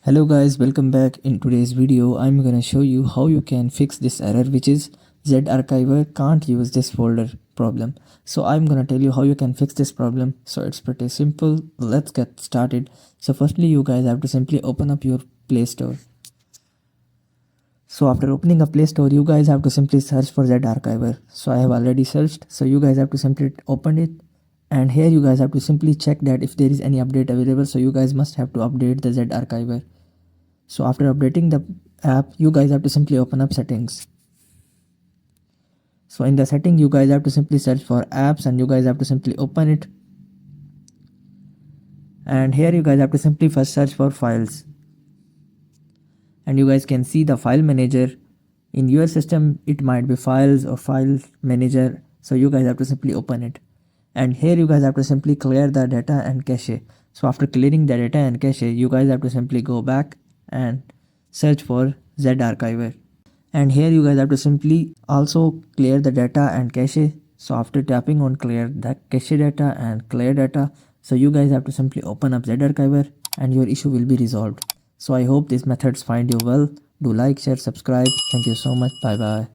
Hello guys, welcome back. In today's video I'm gonna show you how you can fix this error, which is ZArchiver can't use this folder problem. So I'm gonna tell you how you can fix this problem. So it's pretty simple. Let's get started. So firstly, you guys have to simply open up your Play Store. So after opening a Play Store, you guys have to simply search for ZArchiver. So I have already searched, so you guys have to simply open it, and here you guys have to simply check that if there is any update available. So you guys must have to update the ZArchiver. So after updating the app, you guys have to simply open up settings. So in the setting, you guys have to simply search for apps, and you guys have to simply open it. And here you guys have to simply first search for files. And you guys can see the file manager. In your system, it might be files or file manager. So you guys have to simply open it. And here you guys have to simply clear the data and cache. So after clearing the data and cache, you guys have to simply go back and search for ZArchiver. And here you guys have to simply also clear the data and cache. So after tapping on clear the cache data and clear data, so you guys have to simply open up ZArchiver and your issue will be resolved. So I hope these methods find you well. Do like, share, subscribe. Thank you so much. Bye bye.